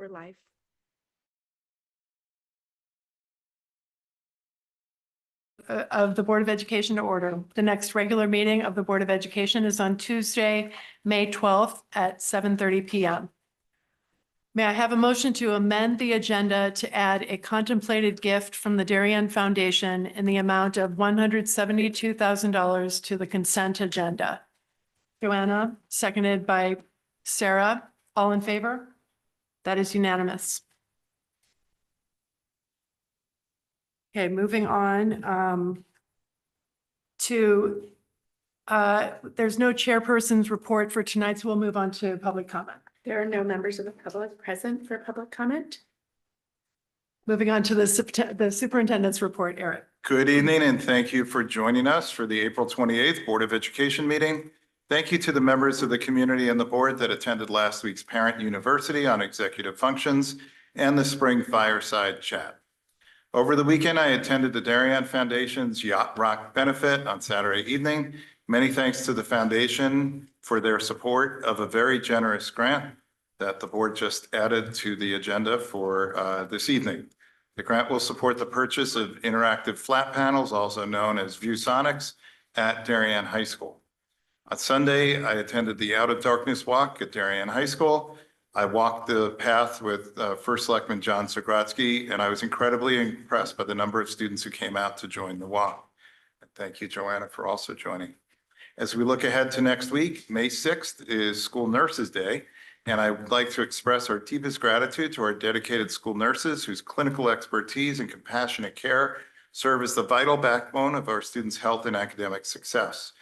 we're live. Of the Board of Education to order. The next regular meeting of the Board of Education is on Tuesday, May 12th at 7:30 PM. May I have a motion to amend the agenda to add a contemplated gift from the Darien Foundation in the amount of $172,000 to the consent agenda? Joanna, seconded by Sarah. All in favor? That is unanimous. Okay, moving on there's no chairperson's report for tonight, so we'll move on to public comment. There are no members of the public present for public comment. Moving on to the superintendent's report, Eric. Good evening, and thank you for joining us for the April 28th Board of Education meeting. Thank you to the members of the community and the board that attended last week's Parent University on executive functions and the spring fireside chat. Over the weekend, I attended the Darien Foundation's Yacht Rock benefit on Saturday evening. Many thanks to the foundation for their support of a very generous grant that the board just added to the agenda for this evening. The grant will support the purchase of interactive flat panels, also known as ViewSonics, at Darien High School. On Sunday, I attended the Out of Darkness Walk at Darien High School. I walked the path with First Selectman John Zagrodzky, and I was incredibly impressed by the number of students who came out to join the walk. And thank you, Joanna, for also joining. As we look ahead to next week, May 6th is School Nurses Day, and I would like to express our deepest gratitude to our dedicated school nurses whose clinical expertise and compassionate care serve as the vital backbone of our students' health and academic success.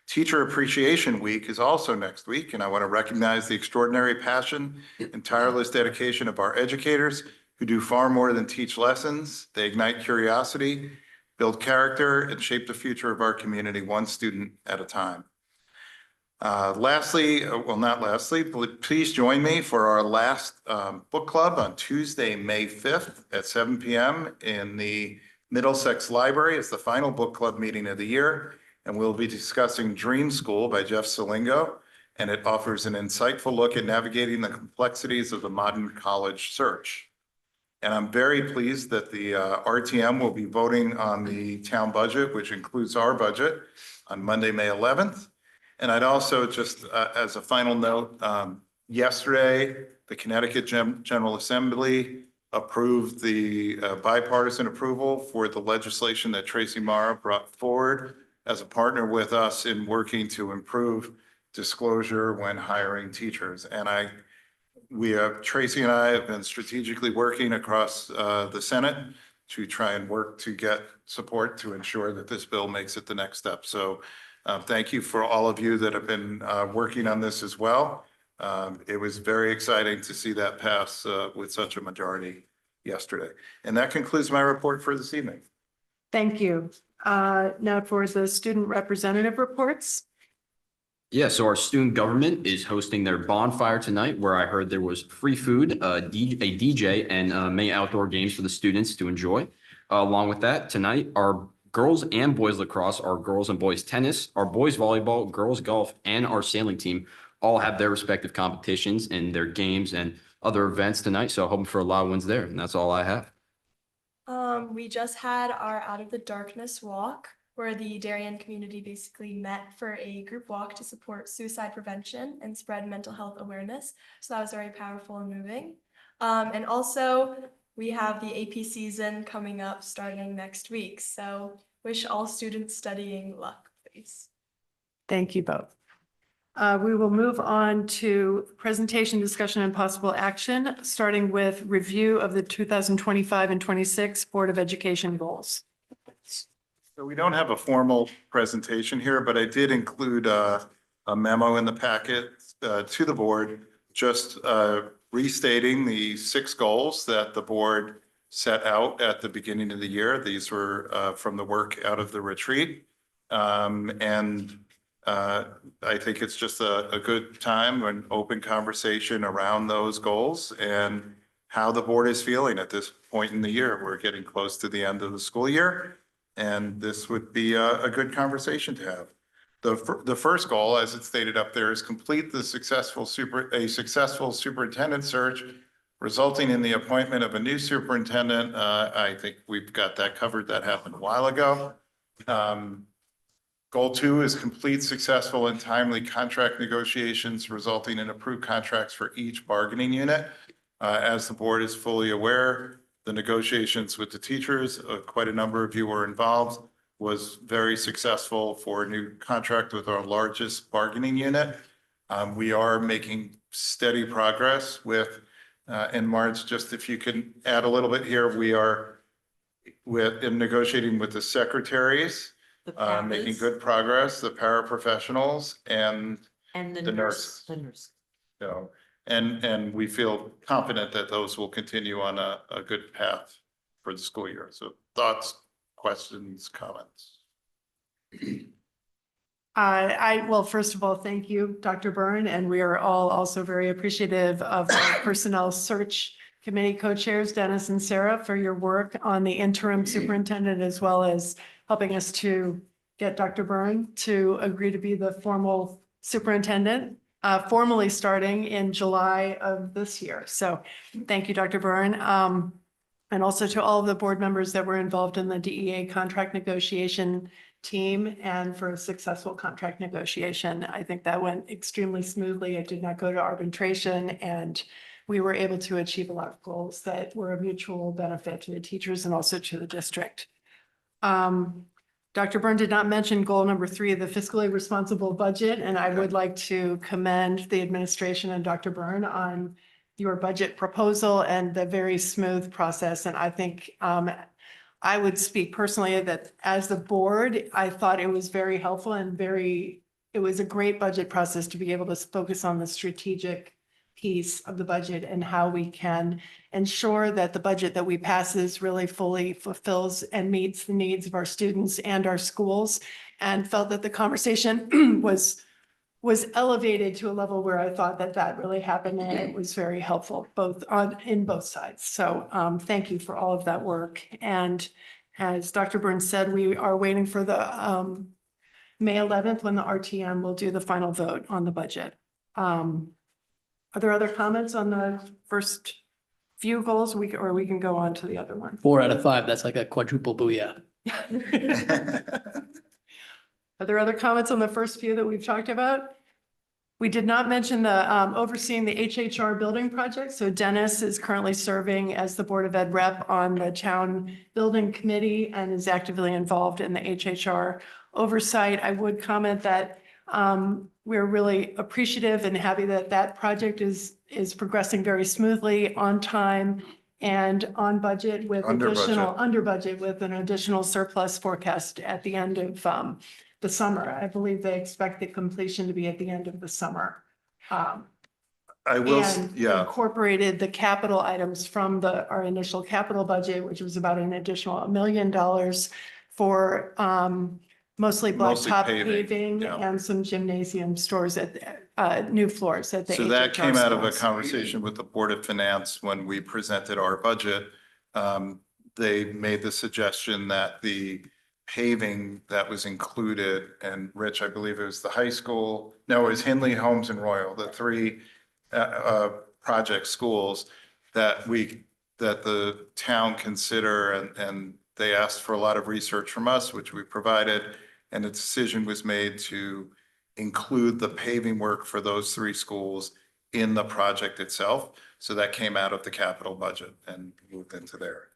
Teacher Appreciation Week is also next week, and I want to recognize the extraordinary passion and tireless dedication of our educators who do far more than teach lessons. They ignite curiosity, build character, and shape the future of our community one student at a time. Lastly, but please join me for our last book club on Tuesday, May 5th at 7 p.m. in the Middlesex Library. It's the final book club meeting of the year. And we'll be discussing Dream School by Jeff Salingo, and it offers an insightful look at navigating the complexities of the modern college search. And I'm very pleased that the RTM will be voting on the town budget, which includes our budget, on Monday, May 11th. And I'd also just, as a final note, yesterday, the Connecticut General Assembly approved the bipartisan approval for the legislation that Tracy Mara brought forward as a partner with us in working to improve disclosure when hiring teachers. And Tracy and I have been strategically working across the Senate to try and work to get support to ensure that this bill makes it the next step. So thank you for all of you that have been working on this as well. It was very exciting to see that pass with such a majority yesterday. And that concludes my report for this evening. Thank you. Now for the student representative reports. Yeah, so our student government is hosting their bonfire tonight, where I heard there was free food, a DJ, and many outdoor games for the students to enjoy. Along with that, tonight, our girls and boys lacrosse, our girls and boys tennis, our boys volleyball, girls golf, and our sailing team all have their respective competitions and their games and other events tonight. So hoping for a lot of wins there. And that's all I have. We just had our Out of the Darkness walk, where the Darien community basically met for a group walk to support suicide prevention and spread mental health awareness. So that was very powerful and moving. And also we have the AP season coming up starting next week. So wish all students studying luck, please. Thank you both. We will move on to presentation, discussion, and possible action, starting with review of the 2025 and 26 Board of Education goals. So we don't have a formal presentation here, but I did include a memo in the packet to the board, just restating the 6 goals that the board set out at the beginning of the year. These were from the work out of the retreat. I think it's just a good time, an open conversation around those goals and how the board is feeling at this point in the year. We're getting close to the end of the school year, and this would be a good conversation to have. The first goal, as it's stated up there, is complete the successful superintendent search resulting in the appointment of a new superintendent. I think we've got that covered. That happened a while ago. Goal 2 is complete successful and timely contract negotiations resulting in approved contracts for each bargaining unit. As the board is fully aware, the negotiations with the teachers, quite a number of you were involved, was very successful for a new contract with our largest bargaining unit. We are making steady progress with, in March, just if you can add a little bit here, we are in negotiating with the secretaries, making good progress, the paraprofessionals and the nurse. The nurse. So, and we feel confident that those will continue on a good path for the school year. So thoughts, questions, comments? Well, first of all, thank you, Dr. Byrne, and we are all also very appreciative of our Personnel Search Committee co-chairs, Dennis and Sarah, for your work on the interim superintendent, as well as helping us to get Dr. Byrne to agree to be the formal superintendent, formally starting in July of this year. So thank you, Dr. Byrne. And also to all of the board members that were involved in the DEA contract negotiation team and for a successful contract negotiation. I think that went extremely smoothly. It did not go to arbitration, and we were able to achieve a lot of goals that were a mutual benefit to the teachers and also to the district. Dr. Byrne did not mention goal number 3, the fiscally responsible budget, and I would like to commend the administration and Dr. Byrne on your budget proposal and the very smooth process. And I think I would speak personally that as the board, I thought it was very helpful and it was a great budget process to be able to focus on the strategic piece of the budget and how we can ensure that the budget that we pass is really fully fulfills and meets the needs of our students and our schools, and felt that the conversation was elevated to a level where I thought that really happened, and it was very helpful in both sides. So thank you for all of that work. And as Dr. Burns said, we are waiting for the May 11th when the RTM will do the final vote on the budget. Are there other comments on the first few goals? Or we can go on to the other one. 4 out of 5. That's like a quadruple booyah. Are there other comments on the first few that we've talked about? We did not mention the overseeing the HHR building project. So Dennis is currently serving as the Board of Ed rep on the town building committee and is actively involved in the HHR oversight. I would comment that we're really appreciative and happy that that project is progressing very smoothly, on time and on budget with under budget with an additional surplus forecast at the end of the summer. I believe they expect the completion to be at the end of the summer. I will, And yeah, incorporated the capital items from our initial capital budget, which was about an additional $1 million for mostly blacktop paving yeah. and some gymnasium stores at new floors at the so that HHR came out of a schools. conversation with the Board of Finance when we presented our budget. They made the suggestion that the paving that was included, and Rich, I believe it was the high school, no, it was Hindley, Holmes and Royal, the 3 project schools that the town consider, and they asked for a lot of research from us, which we provided, and a decision was made to include the paving work for those 3 schools in the project itself. So that came out of the capital budget and moved into there.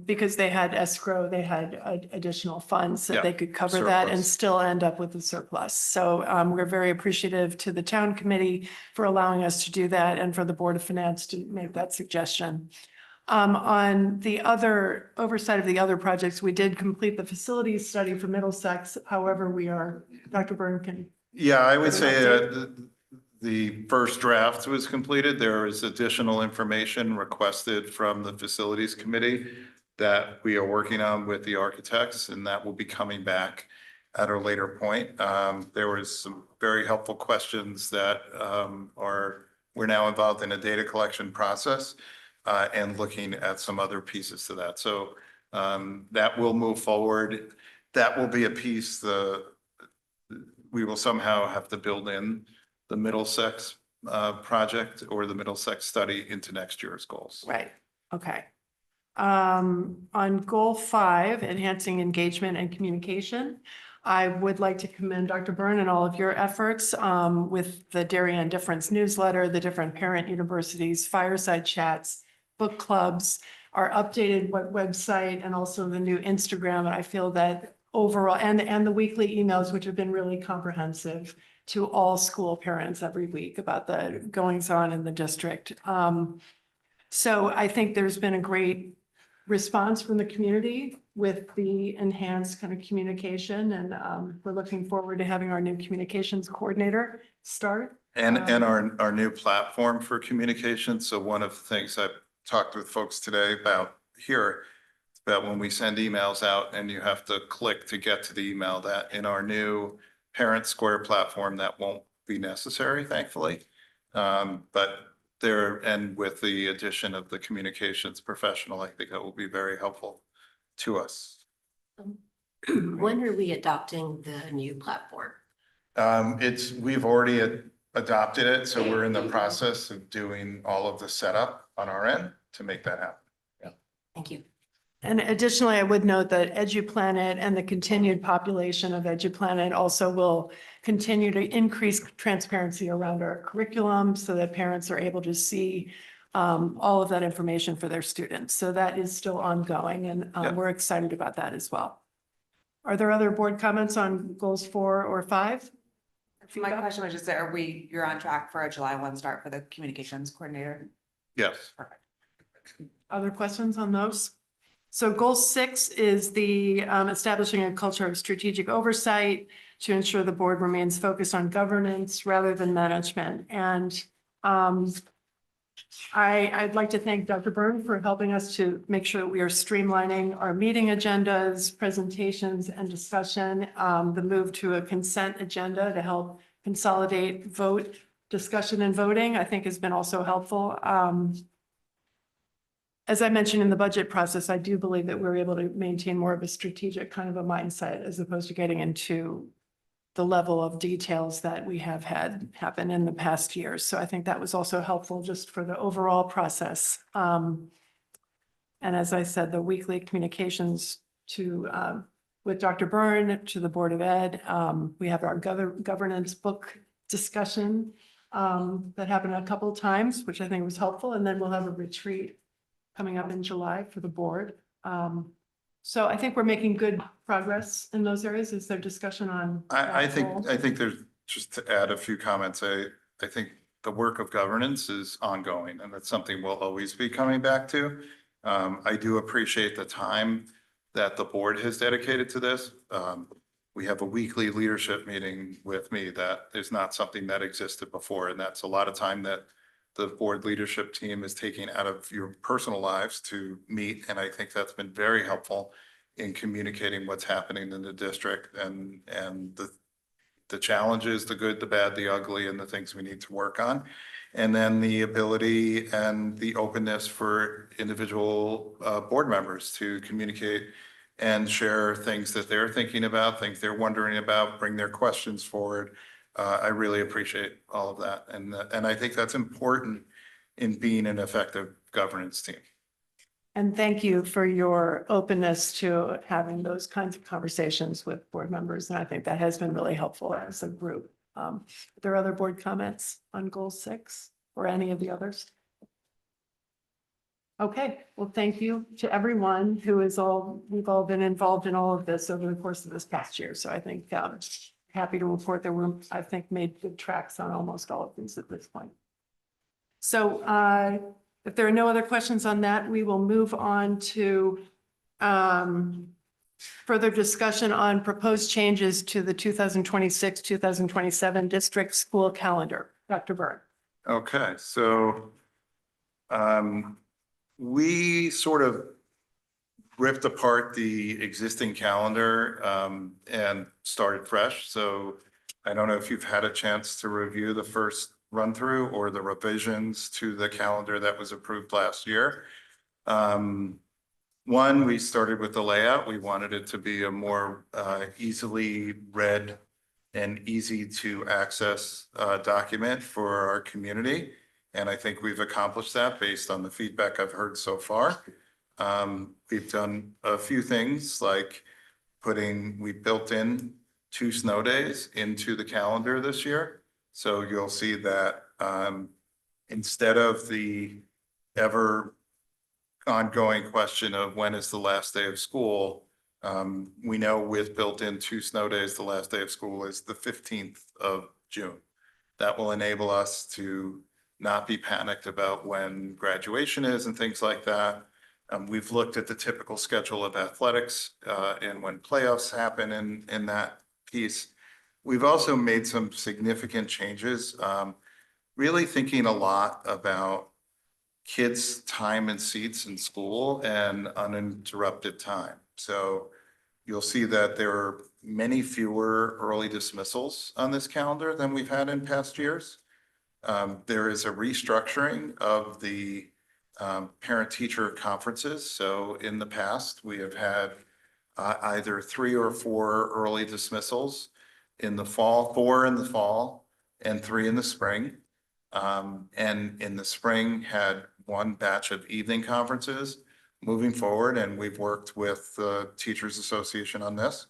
Because they had escrow, they had additional funds that Yeah, they could cover that and surplus. still end up with a surplus. So we're very appreciative to the town committee for allowing us to do that and for the Board of Finance to make that suggestion. On the other oversight of the other projects, we did complete the facilities study for Middlesex. However, Dr. Byrne can. Yeah, I would Give an say the first draft was completed. There is additional information requested from the facilities committee that we are working on with the architects, and that will be coming back at a later point. There was some very helpful questions that we're now involved in a data collection process and looking at some other pieces to that. So that will move forward. That will be a piece we will somehow have to build in the Middlesex project or the Middlesex study into next year's goals. Right, okay. On goal 5, enhancing engagement and communication, I would like to commend Dr. Byrne and all of your efforts with the Darien Difference newsletter, the different parent universities, fireside chats, book clubs, our updated website, and also the new Instagram. And I feel that overall, and the weekly emails, which have been really comprehensive to all school parents every week about the goings on in the district. So I think there's been a great response from the community with the enhanced kind of communication. And we're looking forward to having our new communications coordinator start. And our new platform for communication. So one of the things I've talked with folks today about here, about when we send emails out and you have to click to get to the email, that in our new Parent Square platform, that won't be necessary, thankfully. But there, and with the addition of the communications professional, I think that will be very helpful to us. When are we adopting the new platform? We've already adopted it, so we're in the process of doing all of the setup on our end to make that happen. Thank you. And additionally, I would note that EduPlanet and the continued population of EduPlanet also will continue to increase transparency around our curriculum so that parents are able to see all of that information for their students. So that is still ongoing, and Yeah. we're excited about that as well. Are there other board comments on goals 4 or 5? My question was just, you're on track for a July 1 start for the communications coordinator? Yes. Perfect. Other questions on those? So goal 6 is the establishing a culture of strategic oversight to ensure the board remains focused on governance rather than management. And I'd like to thank Dr. Byrne for helping us to make sure that we are streamlining our meeting agendas, presentations, and discussion. The move to a consent agenda to help consolidate vote, discussion, and voting, I think has been also helpful. As I mentioned in the budget process, I do believe that we're able to maintain more of a strategic kind of a mindset as opposed to getting into the level of details that we have had happen in the past years. So I think that was also helpful just for the overall process. And as I said, the weekly communications with Dr. Byrne to the Board of Ed. We have our governance book discussion that happened a couple of times, which I think was helpful. And then we'll have a retreat coming up in July for the board. So I think we're making good progress in those areas. Is there discussion on? I that goal? think there's, just to add a few comments, I think the work of governance is ongoing, and that's something we'll always be coming back to. I do appreciate the time that the board has dedicated to this. We have a weekly leadership meeting with me that is not something that existed before, and that's a lot of time that the board leadership team is taking out of your personal lives to meet. And I think that's been very helpful in communicating what's happening in the district and the challenges, the good, the bad, the ugly, and the things we need to work on. And then the ability and the openness for individual board members to communicate and share things that they're thinking about, things they're wondering about, bring their questions forward. I really appreciate all of that. And I think that's important in being an effective governance team. And thank you for your openness to having those kinds of conversations with board members. And I think that has been really helpful as a group. Are there other board comments on goal 6 or any of the others? Okay, well, thank you to everyone who is we've all been involved in all of this over the course of this past year. So I think happy to report that we're, I think, made good tracks on almost all of these at this point. So if there are no other questions on that, we will move on to further discussion on proposed changes to the 2026-2027 district school calendar. Dr. Byrne. Okay, so we sort of ripped apart the existing calendar and started fresh. So I don't know if you've had a chance to review the first run through or the revisions to the calendar that was approved last year. One, we started with the layout. We wanted it to be a more easily read and easy to access document for our community. And I think we've accomplished that based on the feedback I've heard so far. We've done a few things like we built in 2 snow days into the calendar this year. So you'll see that instead of the ever ongoing question of when is the last day of school, we know with built-in 2 snow days, the last day of school is the 15th of June. That will enable us to not be panicked about when graduation is and things like that. We've looked at the typical schedule of athletics and when playoffs happen in that piece. We've also made some significant changes, really thinking a lot about kids' time and seats in school and uninterrupted time. So you'll see that there are many fewer early dismissals on this calendar than we've had in past years. There is a restructuring of the parent-teacher conferences. So in the past, we have had either 3 or 4 early dismissals in the fall, 4 in the fall and 3 in the spring. And in the spring had 1 batch of evening conferences. Moving forward, and we've worked with the Teachers Association on this,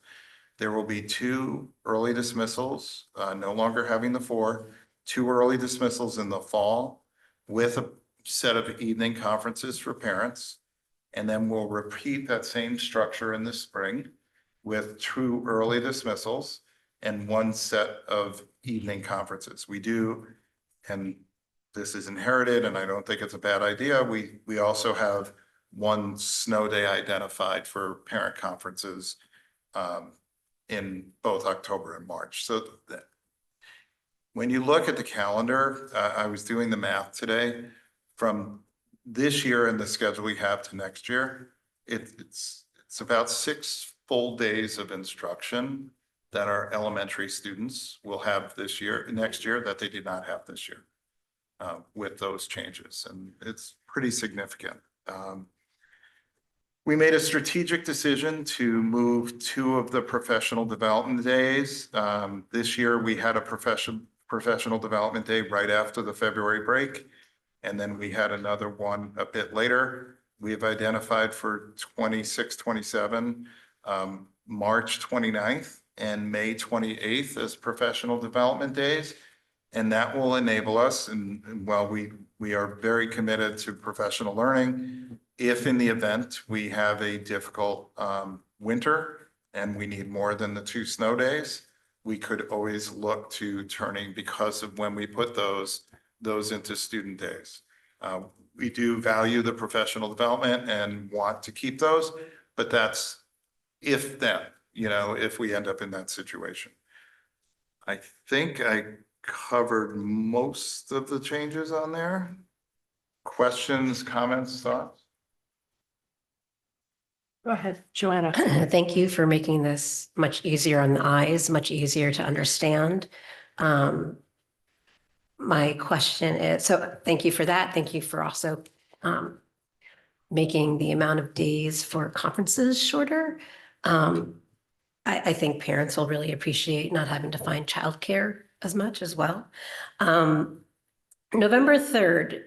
there will be 2 early dismissals, no longer having the 4, 2 early dismissals in the fall with a set of evening conferences for parents. And then we'll repeat that same structure in the spring with 2 early dismissals and 1 set of evening conferences. We do, and this is inherited, and I don't think it's a bad idea. We also have 1 snow day identified for parent conferences in both October and March. So when you look at the calendar, I was doing the math today, from this year and the schedule we have to next year, it's about 6 full days of instruction that our elementary students will have next year that they did not have this year with those changes. And it's pretty significant. We made a strategic decision to move 2 of the professional development days. This year, we had a professional development day right after the February break. And then we had another one a bit later. We have identified for 26, 27, March 29th and May 28th as professional development days. And that will enable us, and while we are very committed to professional learning, if in the event we have a difficult winter and we need more than the 2 snow days, we could always look to turning, because of when we put those into student days. We do value the professional development and want to keep those, but that's if then, if we end up in that situation. I think I covered most of the changes on there. Questions, comments, thoughts? Go ahead, Joanna. Thank you for making this much easier on the eyes, much easier to understand. My question is, so thank you for that. Thank you for also making the amount of days for conferences shorter. I think parents will really appreciate not having to find childcare as much as well. November 3rd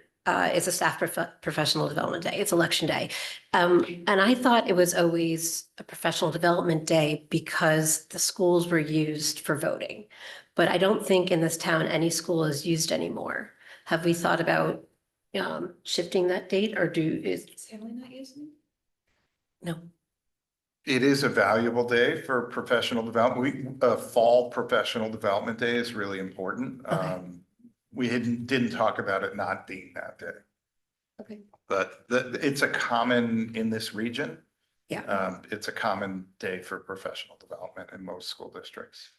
is a staff professional development day. It's election day. And I thought it was always a professional development day because the schools were used for voting. But I don't think in this town any school is used anymore. Have we thought about shifting that date, or is Family not using? no? It is a valuable day for professional development. Fall professional development day is really important. Okay. We didn't talk about it not being that day. Okay. But it's a common in this region. Yeah. It's a common day for professional development in most school districts.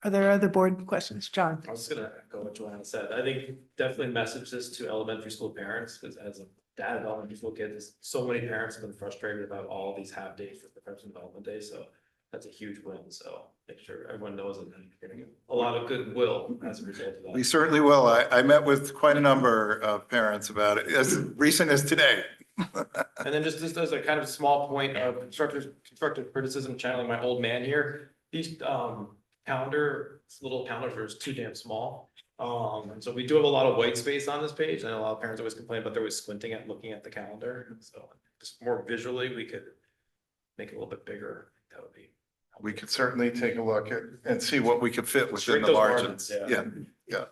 Are there other board questions? John? I was gonna echo what Joanna said. I think definitely message this to elementary school parents, because as a dad of elementary school kids, so many parents have been frustrated about all these half days for professional development days, so that's a huge win. So make sure everyone knows that you're getting a lot of goodwill as a result of that. We certainly will. I met with quite a number of parents about it, as recent as today. And then just as a kind of small point of constructive criticism, channeling my old man here. these little calendars are too damn small. And so we do have a lot of white space on this page, and a lot of parents always complain about they're always squinting at looking at the calendar. So just more visually, we could make it a little bit bigger. That would be. We could certainly take a look at and see what we could fit within Shrink the those margins. margins, Yeah.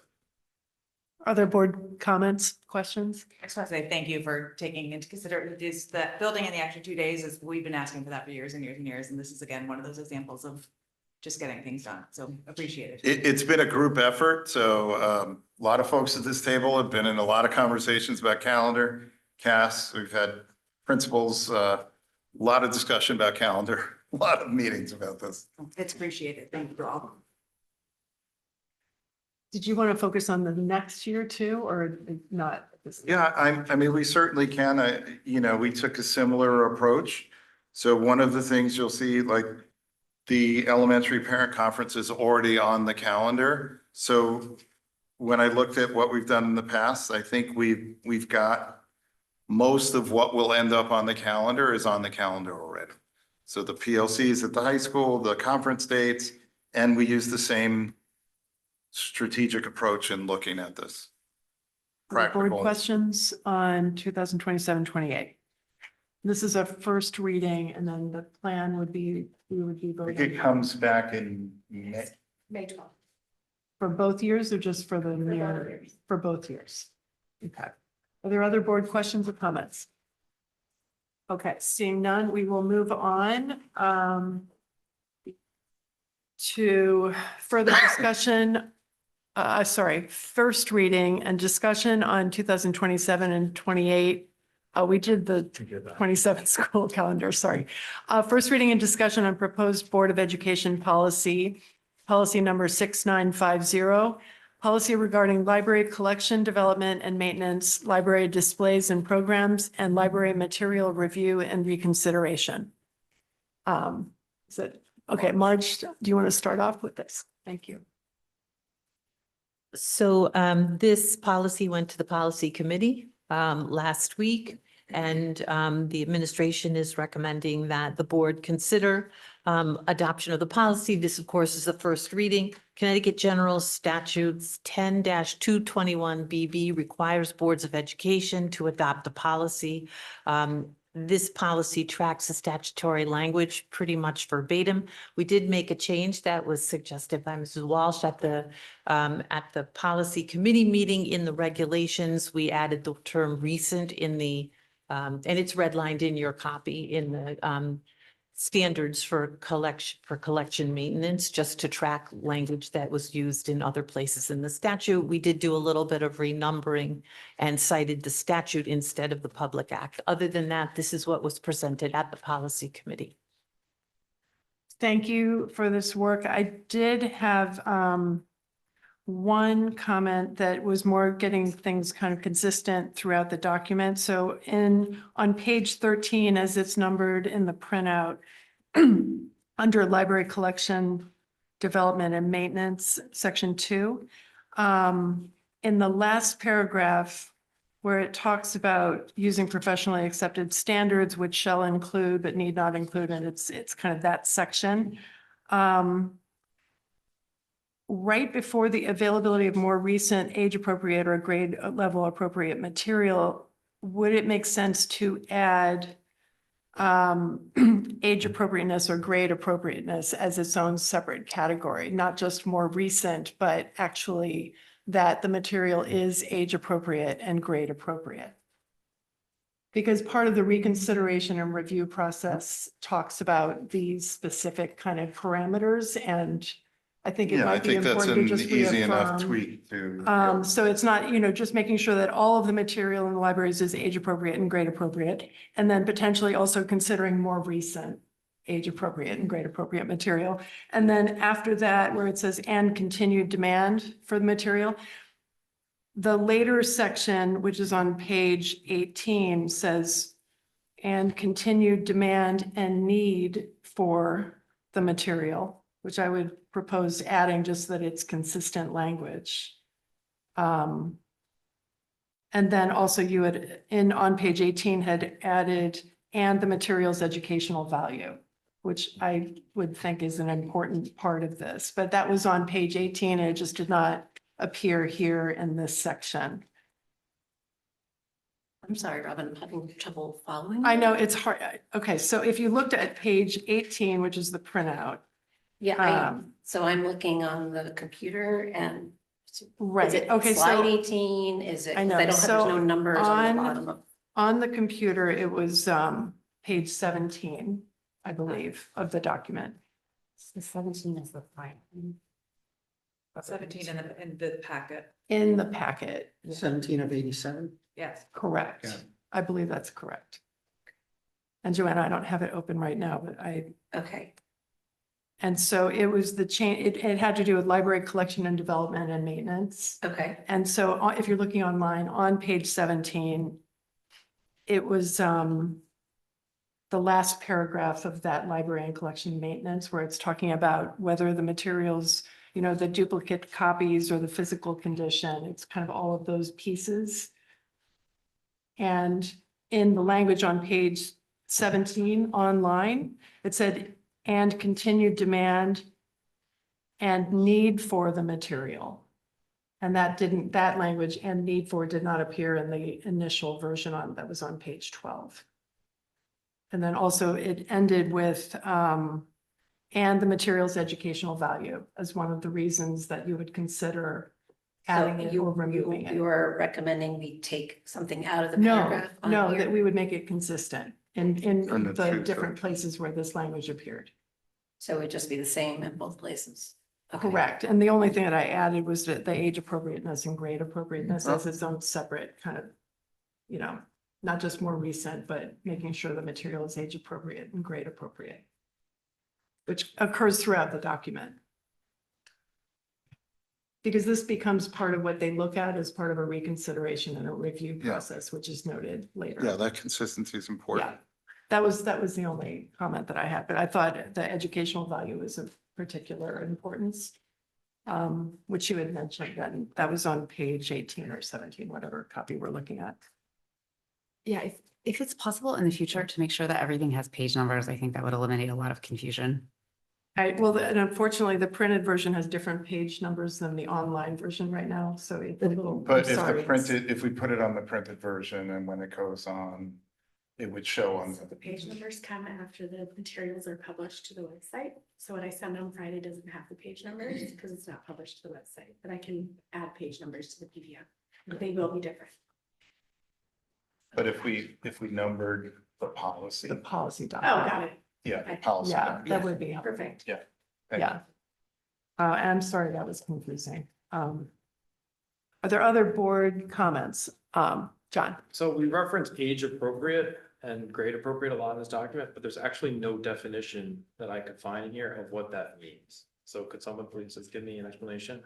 Other board comments, questions? I just want to say thank you for taking into consideration this, that building in the extra 2 days is, we've been asking for that for years and years and years. And this is again, one of those examples of just getting things done. So appreciate it. It's been a group effort. So a lot of folks at this table have been in a lot of conversations about calendar, CAS. We've had principals, a lot of discussion about calendar, a lot of meetings about this. It's appreciated. Thank you all. Did you want to focus on the next year too, or not? Yeah, I mean, we certainly can. We took a similar approach. So one of the things you'll see, like the elementary parent conference is already on the calendar. So when I looked at what we've done in the past, I think we've got most of what will end up on the calendar is on the calendar already. So the PLCs at the high school, the conference dates, and we use the same strategic approach in looking at this. Board Practical. questions on 2027-28. This is a first reading, and then the plan would be, we would be I think voting it comes back in May. May 12th. for both years or just for the year? For both years. Okay. Are there other board questions or comments? Okay, seeing none, we will move on to further discussion. First reading and discussion on 2027 and 28. We did the 27 school calendar, sorry. First reading and discussion on proposed Board of Education policy, policy number 6950, policy regarding library collection, development and maintenance, library displays and programs, and library material review and reconsideration. Okay, Marge, do you want to start off with this? Thank you. So this policy went to the policy committee last week, and the administration is recommending that the board consider adoption of the policy. This, of course, is the first reading. Connecticut General Statutes 10-221 BB requires boards of education to adopt a policy. This policy tracks the statutory language pretty much verbatim. We did make a change that was suggested by Mrs. Walsh at the policy committee meeting. In the regulations, we added the term recent in the, and it's redlined in your copy in the standards for collection maintenance, just to track language that was used in other places in the statute. We did do a little bit of renumbering and cited the statute instead of the public act. Other than that, this is what was presented at the policy committee. Thank you for this work. I did have one comment that was more getting things kind of consistent throughout the document. So on page 13, as it's numbered in the printout, under library collection, development and maintenance, section 2, in the last paragraph where it talks about using professionally accepted standards, which shall include but need not include, and it's kind of that section. Right before the availability of more recent age appropriate or grade level appropriate material, would it make sense to add age appropriateness or grade appropriateness as its own separate category, not just more recent, but actually that the material is age appropriate and grade appropriate? Because part of the reconsideration and review process talks about these specific kind of parameters, and I think it Yeah, I might be think that's important to an just easy enough reaffirm. tweak to. So it's not, just making sure that all of the material in the libraries is age appropriate and grade appropriate, and then potentially also considering more recent age appropriate and grade appropriate material. And then after that, where it says and continued demand for the material, the later section, which is on page 18, says and continued demand and need for the material, which I would propose adding just that it's consistent language. And then also you had on page 18 had added and the material's educational value. which I would think is an important part of this, but that was on page 18 and it just did not appear here in this section. I'm sorry, Robin, I'm having trouble following. I you. know it's hard. Okay, so if you looked at page 18, which is the printout, Yeah, um, so I'm looking on the computer and is right, it okay, slide so 18? Is it? I 'Cause know, don't have, so there's no numbers on the on- bottom of. on the computer, it was page 17, I believe, of the document. The 17 is the fine. 17 in the packet, In the packet, 17 of 87. yes. correct. Yeah. I believe that's correct. And Joanna, I don't have it open right now, but Okay, and so it was the change, it had to do with library collection and development and maintenance. okay. And so if you're looking online, on page 17, it was the last paragraph of that library and collection maintenance where it's talking about whether the materials, you know, the duplicate copies or the physical condition, it's kind of all of those pieces. And in the language on page 17 online, it said, and continued demand and need for the material. And that language and need for did not appear in the initial version that was on page 12. And then also it ended with, and the material's educational value as one of the reasons that you would consider So adding it or removing it. you're recommending we take something out of the No, paragraph? on no, here? that we would make it consistent in And the the two different codes. places where this language appeared. So it would just be the same in both places? Okay. Correct. And the only thing that I added was that the age appropriateness and grade appropriateness as its own separate kind of, you know, not just more recent, but making sure the material is age appropriate and grade appropriate, which occurs throughout the document. Because this becomes part of what they look at as part of a reconsideration and a review Yeah. process, which is noted later. Yeah, that consistency is important. Yeah, that was the only comment that I had, but I thought the educational value was of particular importance. Which you had mentioned, and that was on page 18 or 17, whatever copy we're looking at. Yeah, if it's possible in the future to make sure that everything has page numbers, I think that would eliminate a lot of confusion. Well, and unfortunately, the printed version has different page numbers than the online version right now, so it's a little. I'm But if sorry, the it's- printed, if we put it on the printed version and when it goes on, it would show on. So the page numbers come after the materials are published to the website. So what I send on Friday doesn't have the page numbers because it's not published to the website, but I can add page numbers to the PDF. They will be different. But if we numbered the policy, The policy Oh, document. got it. yeah, the Okay. policy. Yeah, document. that would be helpful. Perfect. Thank you. Yeah. And I'm sorry, that was confusing. Are there other board comments? John? So we reference age appropriate and grade appropriate a lot in this document, but there's actually no definition that I could find in here of what that means. So could someone please just give me an explanation?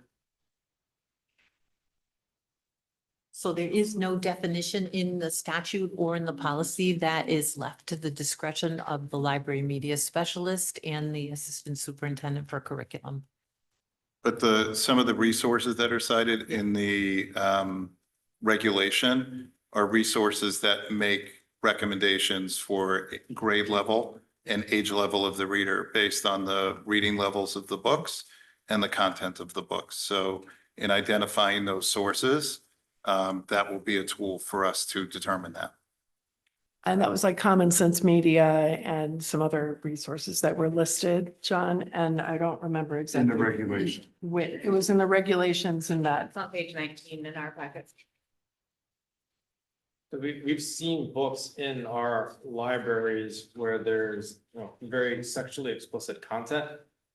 So there is no definition in the statute or in the policy. That is left to the discretion of the library media specialist and the assistant superintendent for curriculum. But some of the resources that are cited in the regulation are resources that make recommendations for grade level and age level of the reader based on the reading levels of the books and the content of the books. So in identifying those sources, that will be a tool for us to determine that. And that was like Common Sense Media and some other resources that were listed, John, and I don't remember exactly. regulation. It was in the regulations and that. It's on page 19 in our packets. So we've seen books in our libraries where there's, you know, very sexually explicit content,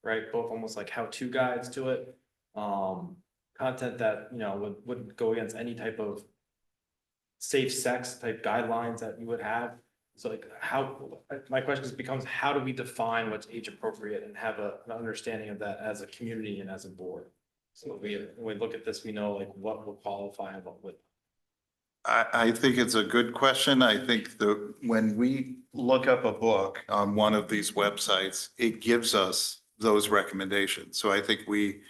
right? Both almost like how-to guides to it. Content that, you know, would go against any type of safe sex type guidelines that you would have. So like my question becomes, how do we define what's age appropriate and have an understanding of that as a community and as a board? So when we look at this, we know like what will qualify and what would. I think it's a good question. I think when we look up a book on one of these websites, it gives us those recommendations. So I think we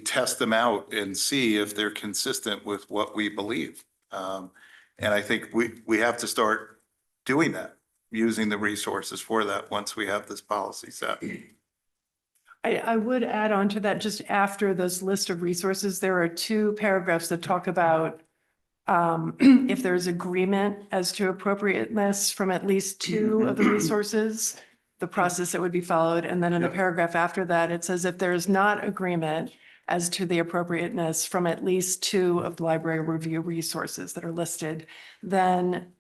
test them out and see if they're consistent with what we believe. And I think we have to start doing that. using the resources for that once we have this policy set. I would add on to that, just after this list of resources, there are 2 paragraphs that talk about if there's agreement as to appropriateness from at least 2 of the resources, the process that would be followed. And then in the paragraph after that, it says if there is not agreement as to the appropriateness from at least 2 of the library review resources that are listed, then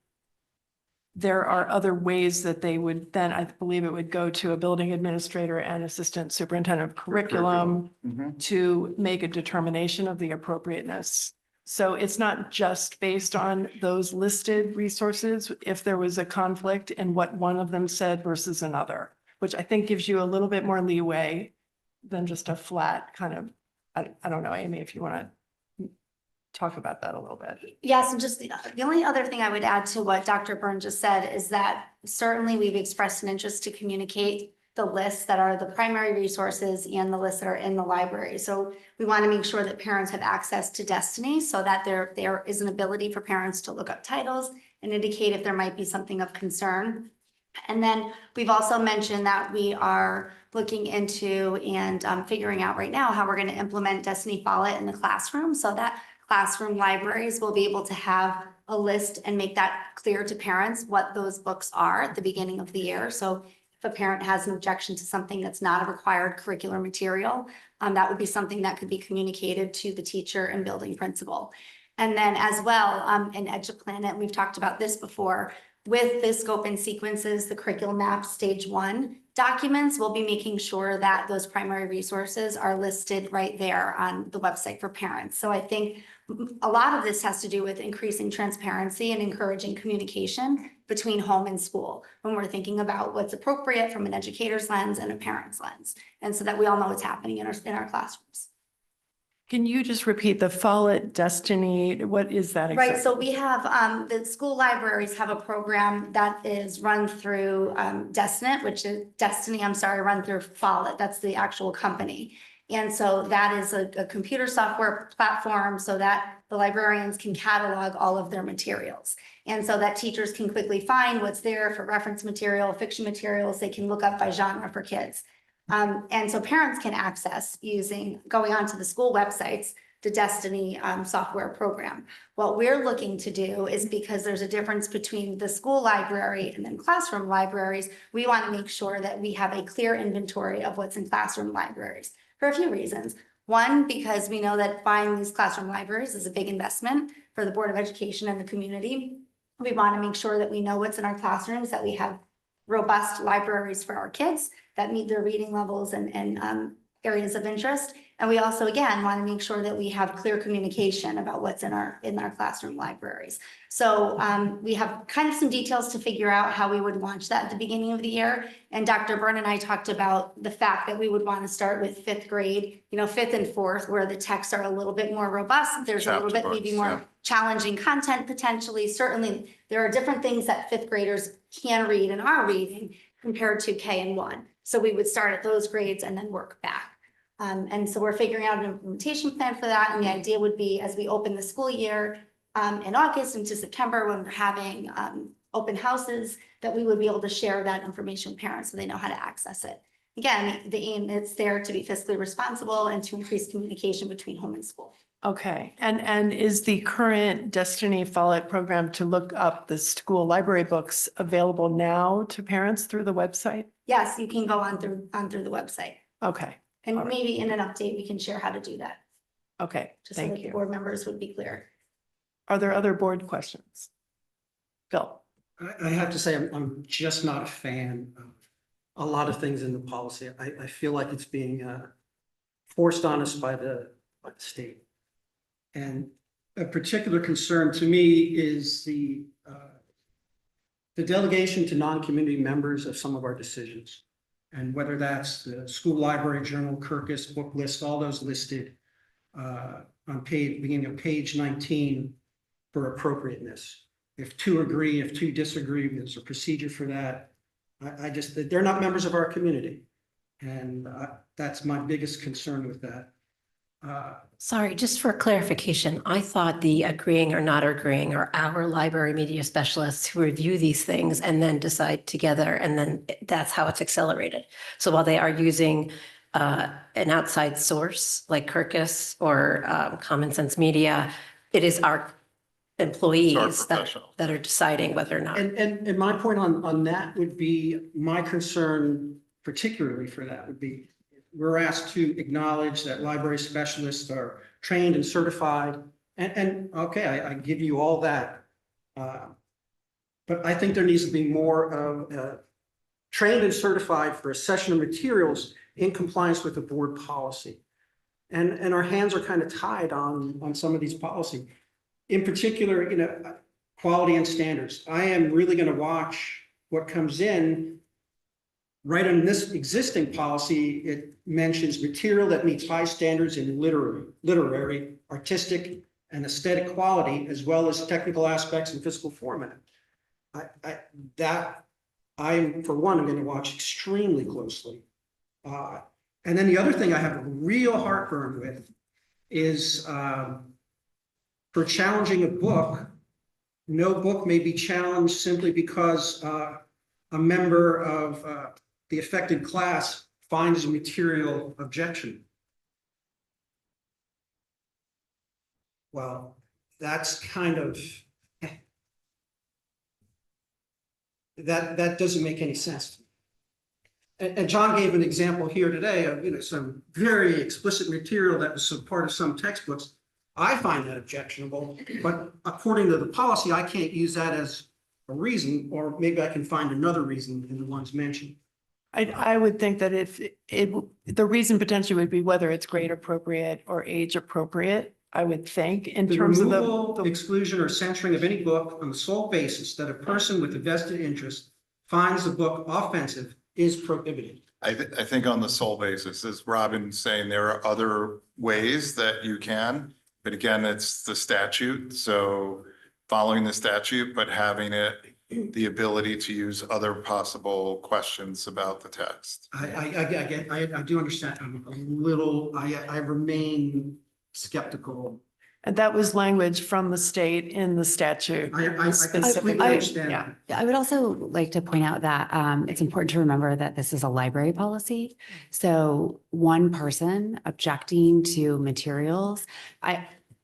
there are other ways that they would, then I believe it would go to a building administrator and assistant superintendent of curriculum to make a determination of the appropriateness. So it's not just based on those listed resources, if there was a conflict in what one of them said versus another, which I think gives you a little bit more leeway than just a flat kind of, I don't know, Amy, if you want to talk about that a little bit. Yes, and just the only other thing I would add to what Dr. Byrne just said is that certainly we've expressed an interest to communicate the lists that are the primary resources and the lists that are in the library. So we want to make sure that parents have access to Destiny so that there is an ability for parents to look up titles and indicate if there might be something of concern. And then we've also mentioned that we are looking into and figuring out right now how we're going to implement Destiny Follett in the classroom so that classroom libraries will be able to have a list and make that clear to parents what those books are at the beginning of the year. So if a parent has an objection to something that's not a required curricular material, that would be something that could be communicated to the teacher and building principal. And then as well, in EduPlanet, we've talked about this before, with the scope and sequences, the curriculum map stage 1 documents, we'll be making sure that those primary resources are listed right there on the website for parents. So I think a lot of this has to do with increasing transparency and encouraging communication between home and school when we're thinking about what's appropriate from an educator's lens and a parent's lens. And so that we all know what's happening in our classrooms. Can you just repeat the Follett Destiny? What is that exactly? Right, so we have, the school libraries have a program that is run through Destiny, run through Follett, that's the actual company. And so that is a computer software platform so that the librarians can catalog all of their materials. And so that teachers can quickly find what's there for reference material, fiction materials, they can look up by genre for kids. And so parents can access going onto the school websites, the Destiny software program. What we're looking to do is, because there's a difference between the school library and then classroom libraries, we want to make sure that we have a clear inventory of what's in classroom libraries for a few reasons. One, because we know that buying these classroom libraries is a big investment for the Board of Education and the community. We want to make sure that we know what's in our classrooms, that we have robust libraries for our kids that meet their reading levels and areas of interest. And we also, again, want to make sure that we have clear communication about what's in our classroom libraries. So we have kind of some details to figure out how we would launch that at the beginning of the year. And Dr. Byrne and I talked about the fact that we would want to start with 5th grade, 5th and 4th, where the texts are a little bit more robust. There's a little bit maybe more challenging content potentially. Certainly, there are different things that 5th graders can read and are reading compared to K and 1. So we would start at those grades and then work back. And so we're figuring out an implementation plan for that. And the idea would be, as we open the school year in August into September, when we're having open houses, that we would be able to share that information with parents so they know how to access it. Again, the aim is there to be fiscally responsible and to increase communication between home and school. Okay, and is the current Destiny Follett program to look up the school library books available now to parents through the website? Yes, you can go on through the website. Okay. And All right. maybe in an update, we can share how to do that, Okay, just so thank that the you. board members would be clear. Are there other board questions? Bill? I have to say, I'm just not a fan of a lot of things in the policy. I feel like it's being forced on us by the state. And a particular concern to me is the delegation to non-community members of some of our decisions. And whether that's the school library journal, Kirkus, book list, all those listed beginning of page 19 for appropriateness. If 2 agree, if 2 disagree, there's a procedure for that. They're not members of our community. And that's my biggest concern with that. Sorry, just for clarification, I thought the agreeing or not agreeing are our library media specialists who review these things and then decide together, and then that's how it's accelerated. So while they are using an outside source like Kirkus or Common Sense Media, it is our employees that professional. that are deciding whether or not. And my point on that would be, my concern particularly for that would be, we're asked to acknowledge that library specialists are trained and certified. And okay, I give you all that. But I think there needs to be more of trained and certified for a session of materials in compliance with the board policy. And our hands are kind of tied on some of these policies. In particular, quality and standards. I am really going to watch what comes in. Right on this existing policy, it mentions material that meets high standards in literary, artistic, and aesthetic quality, as well as technical aspects and physical format. I'm, for one, I'm going to watch extremely closely. And then the other thing I have a real heartburn with is for challenging a book, no book may be challenged simply because a member of the affected class finds a material objection. Well, that's kind of, that doesn't make any sense. And John gave an example here today of, some very explicit material that was some part of some textbooks. I find that objectionable, but according to the policy, I can't use that as a reason, or maybe I can find another reason in the ones mentioned. I would think that if the reason potentially would be whether it's grade appropriate or age appropriate, I would think in The terms of removal, the, exclusion, or censoring of any book on the sole basis that a person with a vested interest finds the book offensive is prohibited. I think on the sole basis, as Robin's saying, there are other ways that you can, but again, it's the statute. So following the statute, but having the ability to use other possible questions about the text. I do understand. I'm a little, I remain skeptical. and that was language from the state in the statute. I completely specifically. understand. Yeah. I would also like to point out that it's important to remember that this is a library policy. So one person objecting to materials,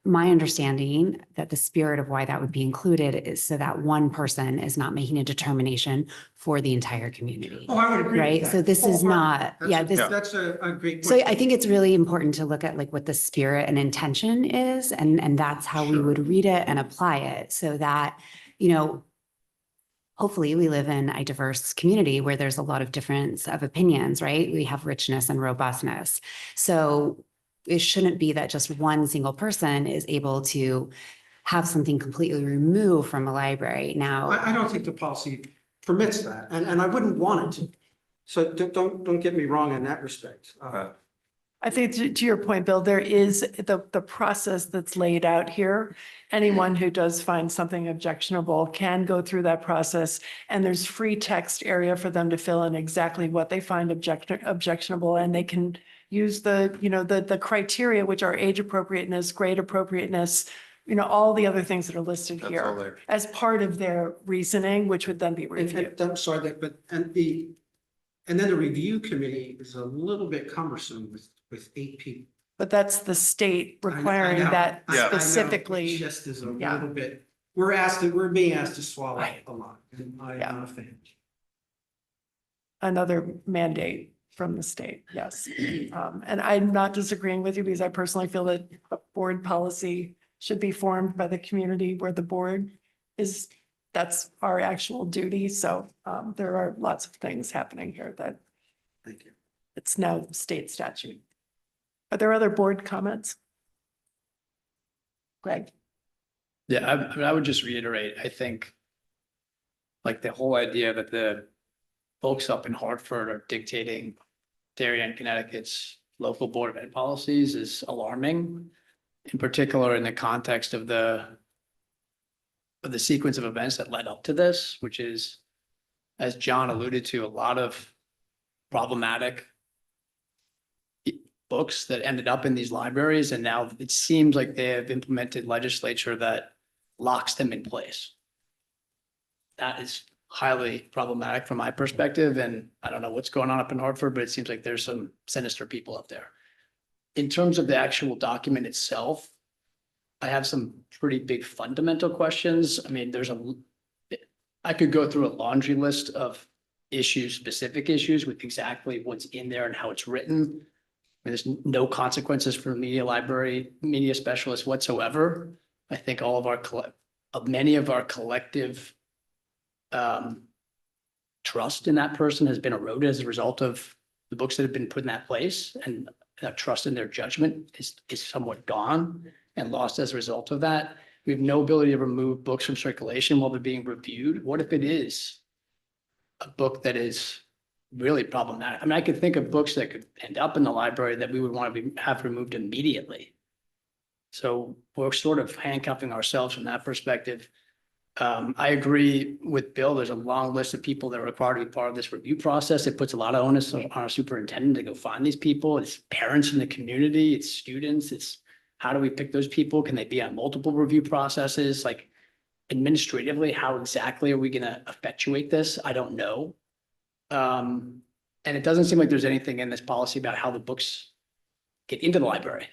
my understanding that the spirit of why that would be included is so that one person is not making a determination for the entire community. Oh, I would agree with Right? that. So this is not, That's a great point. so I think it's really important to look at like what the spirit and intention is, and that's how we Sure. would read it and apply it so that, hopefully we live in a diverse community where there's a lot of difference of opinions, right? We have richness and robustness. So it shouldn't be that just one single person is able to have something completely removed from a library. Now, I don't think the policy permits that, and I wouldn't want it to. So don't get me wrong in that respect. I think to your point, Bill, there is the process that's laid out here. Anyone who does find something objectionable can go through that process, and there's free text area for them to fill in exactly what they find objectionable, and they can use the criteria, which are age appropriateness, grade appropriateness, all the other things that are listed That's all here there. as part of their reasoning, which would then be reviewed. I'm sorry, and then the review committee is a little bit cumbersome with 8 people. But that's the state I know, requiring that I know. It specifically. just is a Yeah. little bit, we're being asked to swallow Right. a lot, and I'm Yeah. not a fan. Another mandate from the state, yes. And I'm not disagreeing with you because I personally feel that a board policy should be formed by the community where the board is, that's our actual duty. So there are lots of things happening here that Thank you. it's now state statute. Are there other board comments? Greg? Yeah, I would just reiterate, I think like the whole idea that the folks up in Hartford are dictating Darien, Connecticut's local Board of Ed policies is alarming. In particular, in the context of the sequence of events that led up to this, which is, as John alluded to, a lot of problematic books that ended up in these libraries, and now it seems like they have implemented legislature that locks them in place. That is highly problematic from my perspective, and I don't know what's going on up in Hartford, but it seems like there's some sinister people up there. In terms of the actual document itself, I have some pretty big fundamental questions. I mean, I could go through a laundry list of issues, specific issues with exactly what's in there and how it's written. I mean, there's no consequences for media specialists whatsoever. I think many of our collective trust in that person has been eroded as a result of the books that have been put in that place, and that trust in their judgment is somewhat gone and lost as a result of that. We have no ability to remove books from circulation while they're being reviewed. What if it is a book that is really problematic? I mean, I could think of books that could end up in the library that we would want to have removed immediately. So we're sort of handcuffing ourselves from that perspective. I agree with Bill. There's a long list of people that are required to be part of this review process. It puts a lot of onus on our superintendent to go find these people. It's parents in the community, it's students, it's how do we pick those people? Can they be on multiple review processes? Like administratively, how exactly are we going to effectuate this? I don't know. And it doesn't seem like there's anything in this policy about how the books get into the library.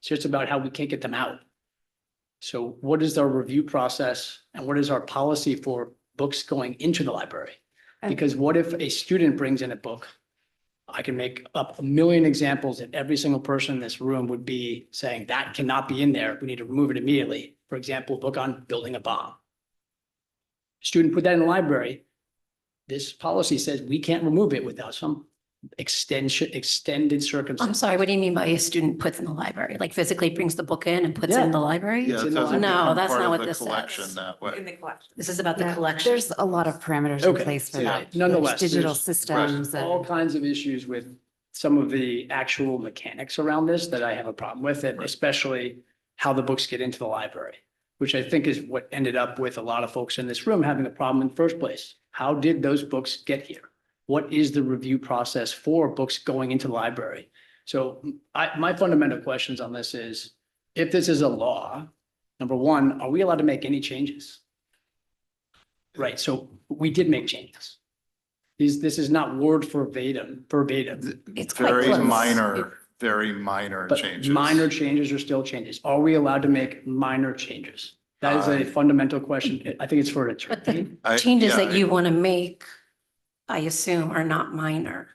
It's just about how we can't get them out. So what is our review process and what is our policy for books going into the library? Because what if a student brings in a book? I can make up a million examples that every single person in this room would be saying that cannot be in there. We need to remove it immediately. For example, a book on building a bomb. Student put that in the library. This policy says we can't remove it without some extended circumstances. I'm sorry, what do you mean by a student puts in the library? Like physically brings the book in and puts it in the library? Yeah, it in the doesn't No, become that's part not of what the this collection says. that way. In the collection. This is about the Yeah, collection. There's a lot of parameters in Okay, place for so that. nonetheless, like digital there's systems all and kinds of issues with some of the actual mechanics around this that I have a problem with, and especially how the books get into the library, which I think is what ended up with a lot of folks in this room having a problem in the first place. How did those books get here? What is the review process for books going into the library? So my fundamental questions on this is, if this is a law, number one, are we allowed to make any changes? Right, so we did make changes. This is not word verbatim. It's quite Very close. very minor But changes. minor changes are still changes. Are we allowed to make minor changes? That is a fundamental question. I think it's for an But the attorney. changes yeah, that you want to make, I assume, are not minor.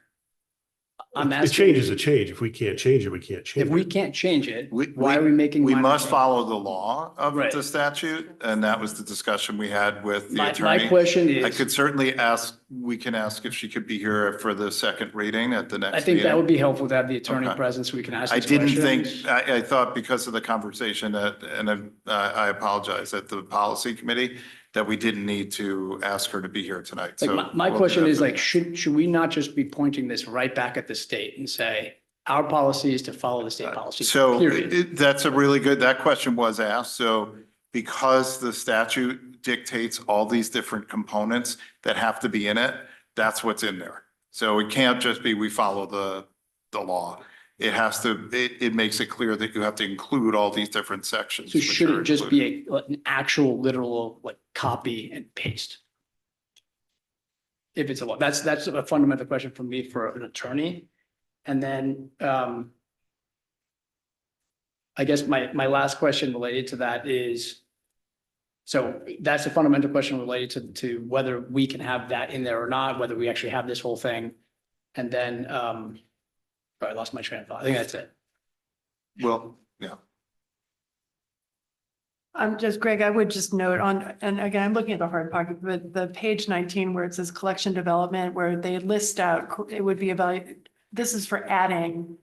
I'm A asking, change is a change. If we can't change it, we can't change if we it. can't change it, We- why are we making? We minor must changes? follow the law of Right. the statute, and that was the discussion we had with the My attorney. question I is, could certainly ask, we can ask if she could be here for the second reading at the next I think that would meeting. be helpful to have the attorney Okay. present so we can ask I these didn't think, questions. I thought because of the conversation that, and I apologize, at the policy committee, that we didn't need to ask her to be here tonight. Like, So my we'll do question that is for- like, should we not just be pointing this right back at the state and say, our policy is to follow the state policy, So period? that's a really good, that question was asked. So because the statute dictates all these different components that have to be in it, that's what's in there. So it can't just be, we follow the law. It has to, it makes it clear that you have to include all these different sections. So which should are it just included. be an actual literal like copy and paste? If it's a law, that's a fundamental question for me for an attorney. And then, I guess my last question related to that is, so that's a fundamental question related to whether we can have that in there or not, whether we actually have this whole thing. And then, sorry, I lost my train of thought. I think that's it. Well, yeah. Greg, I would just note on, and again, I'm looking at the hard copy, but the page 19 where it says collection development, where they list out, it would be about, this is for adding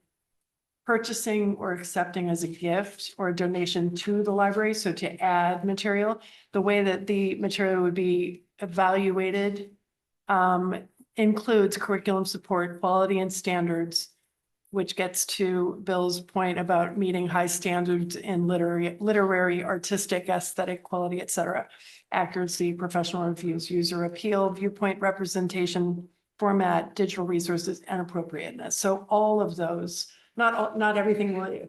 purchasing or accepting as a gift or a donation to the library. So to add material, the way that the material would be evaluated includes curriculum support, quality and standards, which gets to Bill's point about meeting high standards in literary, artistic, aesthetic, quality, et cetera, accuracy, professional reviews, user appeal, viewpoint representation, format, digital resources, and appropriateness. So all of those not everything will.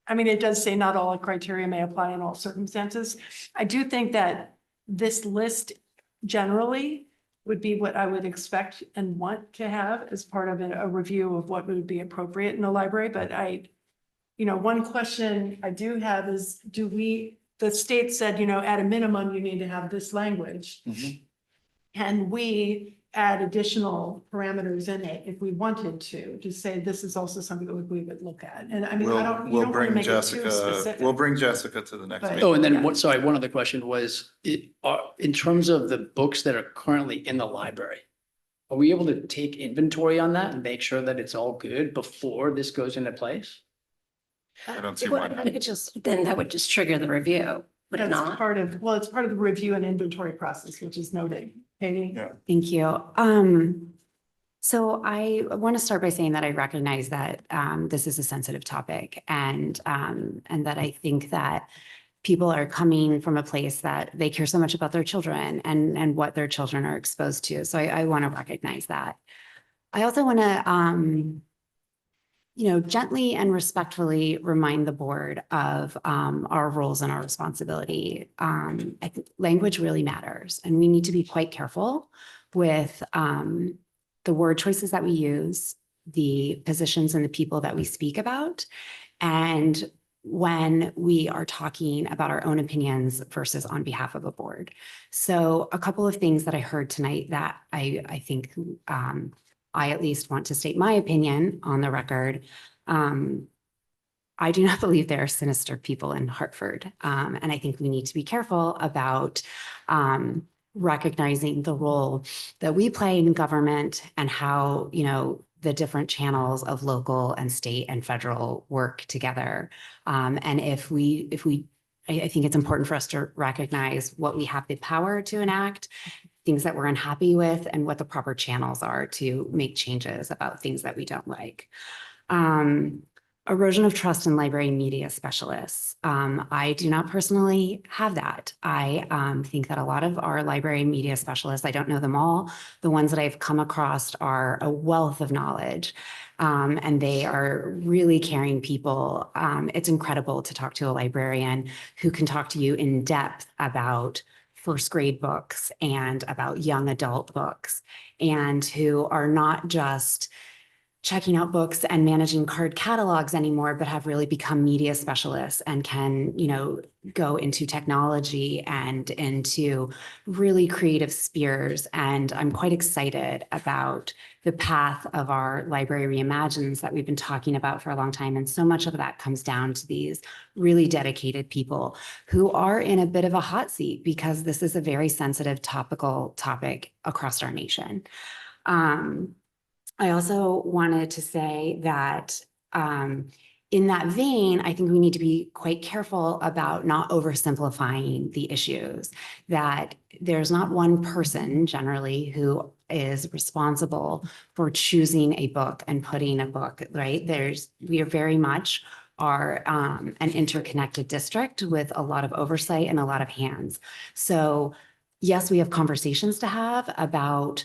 I mean, it does say not all criteria may apply in all circumstances. I do think that this list generally would be what I would expect and want to have as part of a review of what would be appropriate in a library, but one question I do have is, the state said, at a minimum, you need to have this language. Can we add additional parameters in it if we wanted to say this is also something that we would look at? And I mean, I don't, you We'll don't want to bring make it too Jessica, specific. we'll bring Jessica to the next But- meeting. Oh, and then Yeah. one other question was, in terms of the books that are currently in the library, are we able to take inventory on that and make sure that it's all good before this goes into place? I don't see why not. Then that would just trigger the review, would it That's not? it's part of the review and inventory process, which is noted. Katie? Yeah. Thank you. So I want to start by saying that I recognize that this is a sensitive topic and that I think that people are coming from a place that they care so much about their children and what their children are exposed to. So I want to recognize that. I also want to gently and respectfully remind the board of our roles and our responsibility. I think language really matters, and we need to be quite careful with the word choices that we use, the positions and the people that we speak about, and when we are talking about our own opinions versus on behalf of a board. So a couple of things that I heard tonight that I think I at least want to state my opinion on the record. I do not believe there are sinister people in Hartford. And I think we need to be careful about recognizing the role that we play in government and how, the different channels of local and state and federal work together. And I think it's important for us to recognize what we have the power to enact, things that we're unhappy with, and what the proper channels are to make changes about things that we don't like. Erosion of trust in library media specialists. I do not personally have that. I think that a lot of our library media specialists, I don't know them all. The ones that I've come across are a wealth of knowledge, and they are really caring people. It's incredible to talk to a librarian who can talk to you in depth about first grade books and about young adult books, and who are not just checking out books and managing card catalogs anymore, but have really become media specialists and can, go into technology and into really creative spheres. And I'm quite excited about the path of our Library Reimagines that we've been talking about for a long time. And so much of that comes down to these really dedicated people who are in a bit of a hot seat because this is a very sensitive, topical topic across our nation. I also wanted to say that in that vein, I think we need to be quite careful about not oversimplifying the issues, that there's not one person generally who is responsible for choosing a book and putting a book, right? We are very much an interconnected district with a lot of oversight and a lot of hands. So yes, we have conversations to have about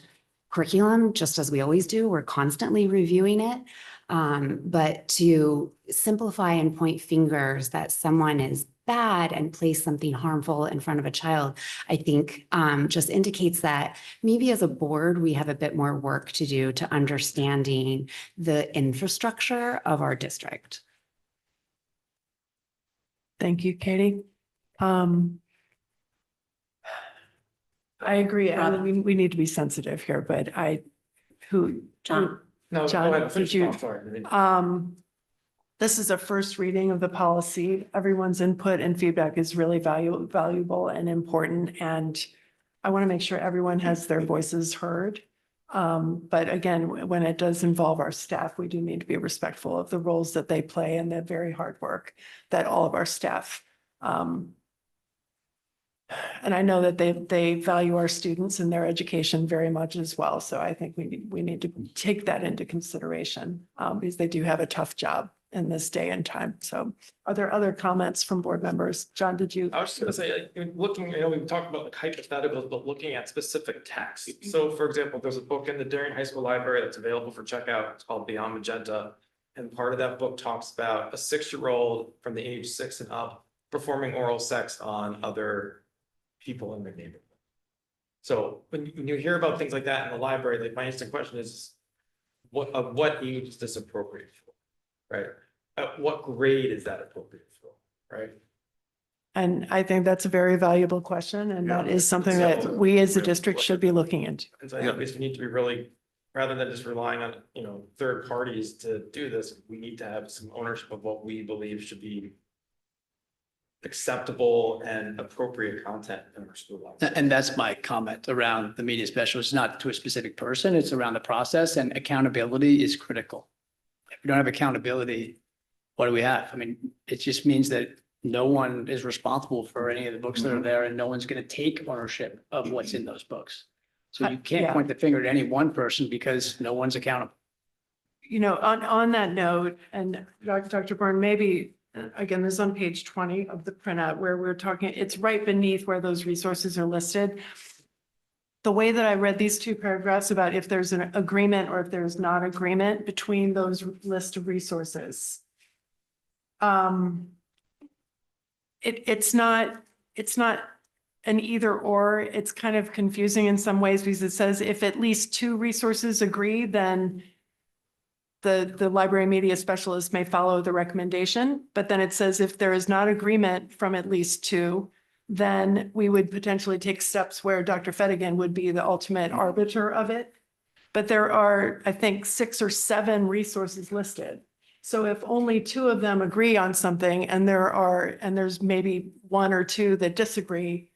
curriculum, just as we always do. We're constantly reviewing it. But to simplify and point fingers that someone is bad and place something harmful in front of a child, I think just indicates that maybe as a board, we have a bit more work to do to understanding the infrastructure of our district. Thank you, Katie. I agree. I mean, we need to be sensitive here, but John. No, John, go ahead. did you- I'm sorry. This is a first reading of the policy. Everyone's input and feedback is really valuable and important. And I want to make sure everyone has their voices heard. But again, when it does involve our staff, we do need to be respectful of the roles that they play and the very hard work that all of our staff and I know that they value our students and their education very much as well. So I think we need to take that into consideration because they do have a tough job in this day and time. So are there other comments from board members? John, did you? I was just gonna say, looking, we've talked about like hypotheticals, but looking at specific text. So for example, there's a book in the Darien High School Library that's available for checkout. It's called Beyond Magenta. And part of that book talks about a 6-year-old from the age 6 and up performing oral sex on other people in their neighborhood. So when you hear about things like that in the library, like my instant question is, what age is this appropriate for, right? At what grade is that appropriate for, right? And I think that's a very valuable question, and that Yeah. is something that we as a district should be looking into. And so I think we need to be really, rather than just relying on, third parties to do this, we need to have some ownership of what we believe should be acceptable and appropriate content in our school life. And that's my comment around the media specialist, not to a specific person, it's around the process, and accountability is critical. If we don't have accountability, what do we have? I mean, it just means that no one is responsible for any of the books that are there, and no one's gonna take ownership of what's in those books. So you can't Yeah. point the finger at any one person because no one's accountable. On that note, and Dr. Byrne, maybe, again, this is on page 20 of the printout where we're talking, it's right beneath where those resources are listed. The way that I read these two paragraphs about if there's an agreement or if there's not agreement between those list of resources. It's not an either or, it's kind of confusing in some ways because it says if at least 2 resources agree, then the library media specialist may follow the recommendation. But then it says if there is not agreement from at least 2, then we would potentially take steps where Dr. Fedigan would be the ultimate arbiter of it. But there are, I think, 6 or 7 resources listed. So if only 2 of them agree on something and there's maybe 1 or 2 that disagree,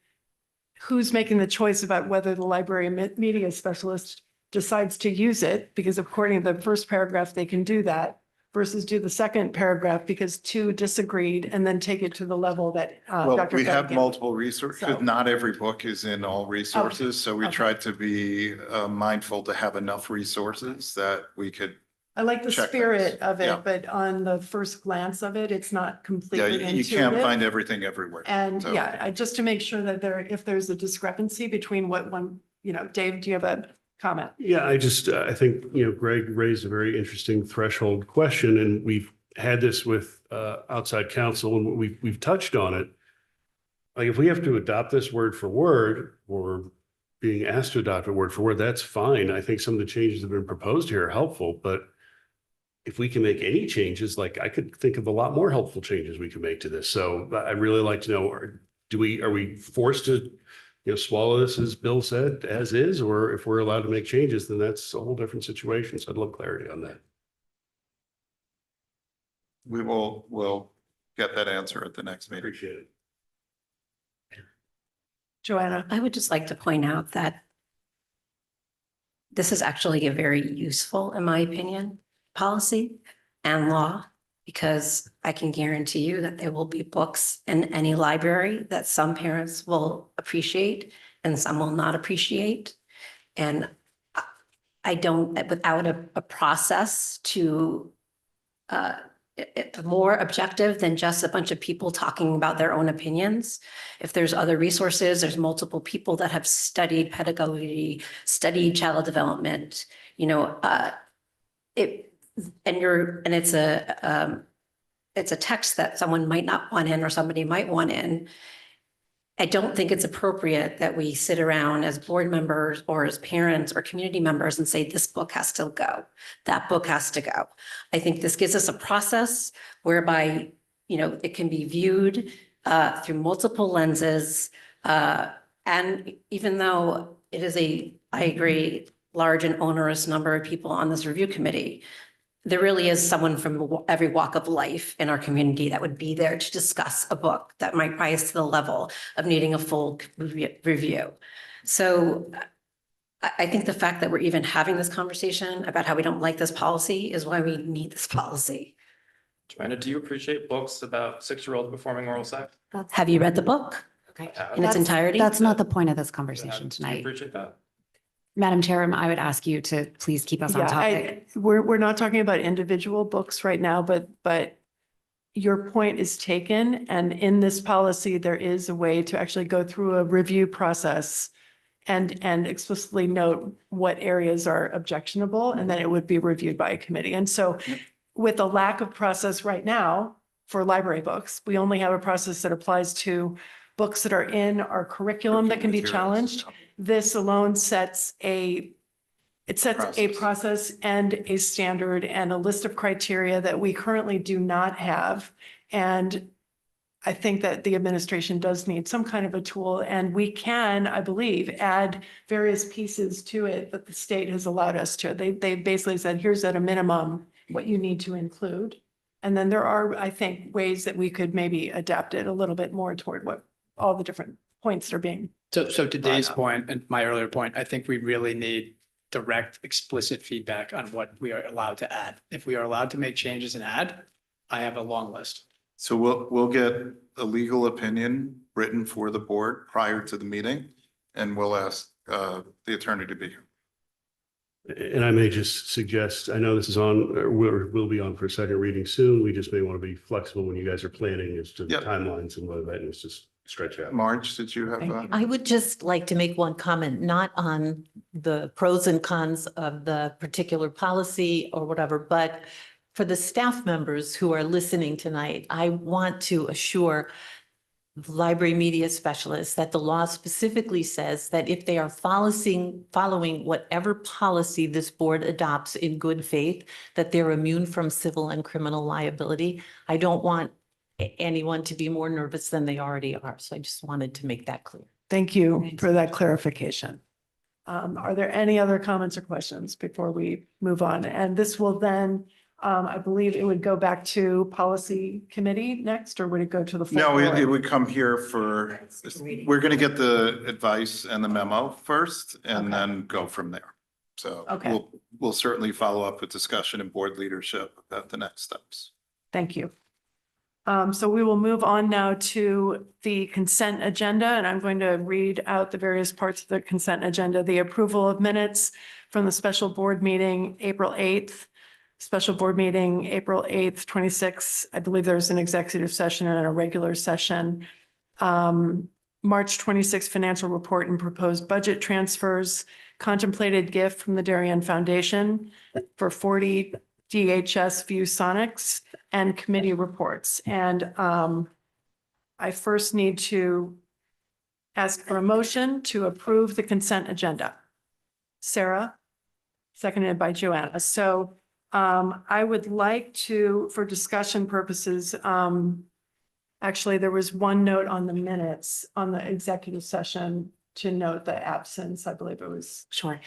who's making the choice about whether the library media specialist decides to use it? Because according to the first paragraph, they can do that versus do the second paragraph because 2 disagreed and then take it to the level that Well, Dr. we have Fedigan. multiple resources. So- Not every book is in all resources, so we okay. tried to be mindful to have enough resources that we could. I like the check spirit things. of Yeah. it, but on the first glance of it, it's not Yeah, completely you can't intuitive. find everything everywhere. And So- yeah, just to make sure that if there's a discrepancy between what one, Dave, do you have a comment? Yeah, I think, Greg raised a very interesting threshold question, and we've had this with outside counsel, and we've touched on it. Like, if we have to adopt this word for word, or being asked to adopt it word for word, that's fine. I think some of the changes that have been proposed here are helpful, but if we can make any changes, like I could think of a lot more helpful changes we could make to this. So I'd really like to know, are we forced to, swallow this, as Bill said, as is, or if we're allowed to make changes, then that's a whole different situation. So I'd love clarity on that. We'll get that answer at the next meeting. Appreciate it. Joanna? I would just like to point out that this is actually a very useful, in my opinion, policy and law, because I can guarantee you that there will be books in any library that some parents will appreciate and some will not appreciate. And I don't, without a process to more objective than just a bunch of people talking about their own opinions. If there's other resources, there's multiple people that have studied pedagogy, studied child development, it's a text that someone might not want in or somebody might want in. I don't think it's appropriate that we sit around as board members or as parents or community members and say, this book has to go, that book has to go. I think this gives us a process whereby, it can be viewed through multiple lenses. And even though it is I agree, large and onerous number of people on this review committee, there really is someone from every walk of life in our community that would be there to discuss a book that might rise to the level of needing a full review. So I think the fact that we're even having this conversation about how we don't like this policy is why we need this policy. Joanna, do you appreciate books about 6-year-olds performing oral sex? Have you read the book Okay. in its entirety? That's not the point of this Do conversation you tonight. appreciate that? Madam Chair, I would ask you to please keep us on Yeah, topic. we're not talking about individual books right now, but your point is taken. And in this policy, there is a way to actually go through a review process and explicitly note what areas are objectionable, and then it would be reviewed by a committee. And so with a lack of process right now for library books, we only have a process that applies to books that are in our curriculum that can be challenged. This alone sets a process and a standard and a list of criteria that we currently do not have. And I think that the administration does need some kind of a tool, and we can, I believe, add various pieces to it that the state has allowed us to. They basically said, here's at a minimum what you need to include. And then there are, I think, ways that we could maybe adapt it a little bit more toward what all the different points are being. So to Dave's point and my earlier point, I think we really need direct, explicit feedback on what we are allowed to add. If we are allowed to make changes and add, I have a long list. So we'll get a legal opinion written for the board prior to the meeting, and we'll ask the attorney to be here. And I may just suggest, I know this is on, or will be on for a second reading soon. We just may want to be flexible when you guys are planning as to the Yep. timelines and whether that needs to stretch out. Marge, did you have? Thank you. I would just like to make one comment, not on the pros and cons of the particular policy or whatever, but for the staff members who are listening tonight, I want to assure library media specialists that the law specifically says that if they are following whatever policy this board adopts in good faith, that they're immune from civil and criminal liability. I don't want anyone to be more nervous than they already are. So I just wanted to make that clear. Thank you for that clarification. Are there any other comments or questions before we move on? And this will then, I believe it would go back to policy committee next, or would it go to the? full No, board? it would come here for, we're going to get the advice and the memo first and Okay. then go from there. So Okay. we'll certainly follow up with discussion and board leadership about the next steps. Thank you. So we will move on now to the consent agenda, and I'm going to read out the various parts of the consent agenda. The approval of minutes from the special board meeting, April 8th, special board meeting, April 8th, 26. I believe there's an executive session and a regular session. March 26th financial report and proposed budget transfers, contemplated gift from the Darien Foundation for 40 DHS ViewSonics, and committee reports. And I first need to ask for a motion to approve the consent agenda. Sarah, seconded by Joanna. So I would like to, for discussion purposes, actually, there was one note on the minutes on the executive session to note the absence. I believe it was. Sure.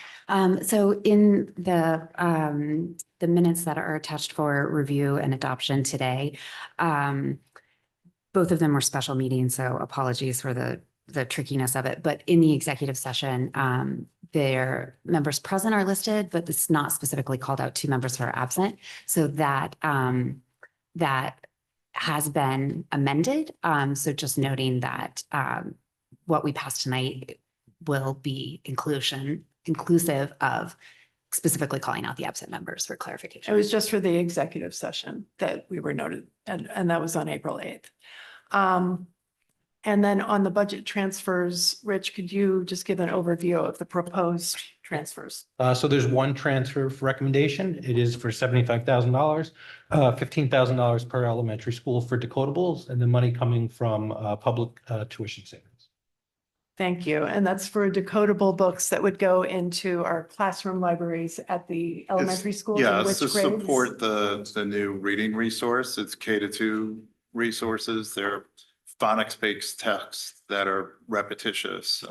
So in the minutes that are attached for review and adoption today, both of them were special meetings, so apologies for the trickiness of it. But in the executive session, their members present are listed, but it's not specifically called out 2 members who are absent. So that has been amended. So just noting that what we passed tonight will be inclusive of specifically calling out the absent members for clarification. It was just for the executive session that we were noted, and that was on April 8th. And then on the budget transfers, Rich, could you just give an overview of the proposed transfers? So there's one transfer recommendation. It is for $75,000, $15,000 per elementary school for decodables, and the money coming from public tuition savings. Thank you. And that's for decodable books that would go into our classroom libraries at the elementary schools. Yeah, in it's to which grades? support the new reading resource. It's K-2 resources. They're phonics-based texts that are repetitious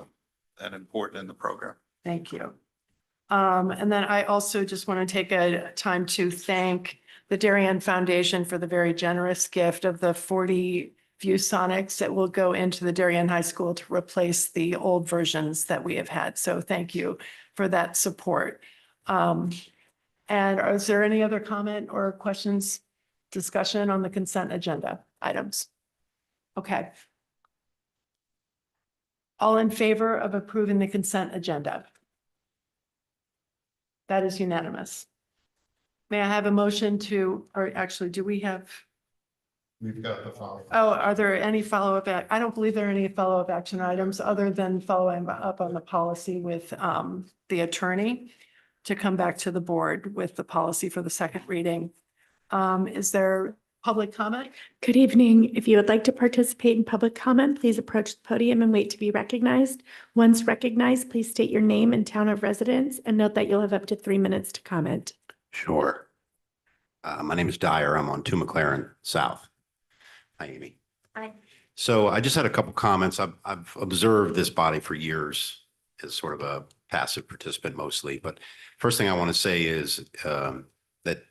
and important in the program. Thank you. And then I also just want to take a time to thank the Darien Foundation for the very generous gift of the 40 ViewSonics that will go into the Darien High School to replace the old versions that we have had. So thank you for that support. And is there any other comment or questions, discussion on the consent agenda items? Okay. All in favor of approving the consent agenda? That is unanimous. May I have a motion to, or actually, do we have? We've got the following. Oh, are there any follow-up? I don't believe there are any follow-up action items other than following up on the policy with the attorney to come back to the board with the policy for the second reading. Is there public comment? Good evening. If you would like to participate in public comment, please approach the podium and wait to be recognized. Once recognized, please state your name and town of residence and note that you'll have up to 3 minutes to comment. Sure. My name is Dyer. I'm on 2 McLaren South. Hi, Amy. Hi. So I just had a couple comments. I've observed this body for years as sort of a passive participant mostly. But first thing I want to say is that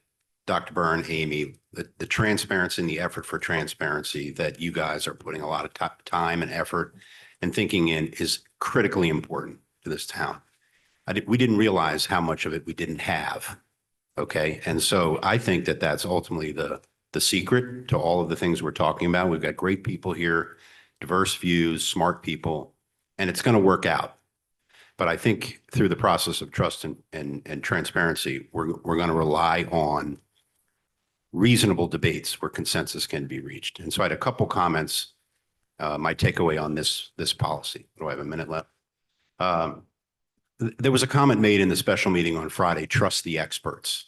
Dr. Byrne, Amy, the transparency and the effort for transparency that you guys are putting a lot of time and effort and thinking in is critically important to this town. We didn't realize how much of it we didn't have. Okay. And so I think that that's ultimately the secret to all of the things we're talking about. We've got great people here, diverse views, smart people, and it's going to work out. But I think through the process of trust and transparency, we're going to rely on reasonable debates where consensus can be reached. And so I had a couple comments, my takeaway on this policy. Do I have a minute left? There was a comment made in the special meeting on Friday, trust the experts.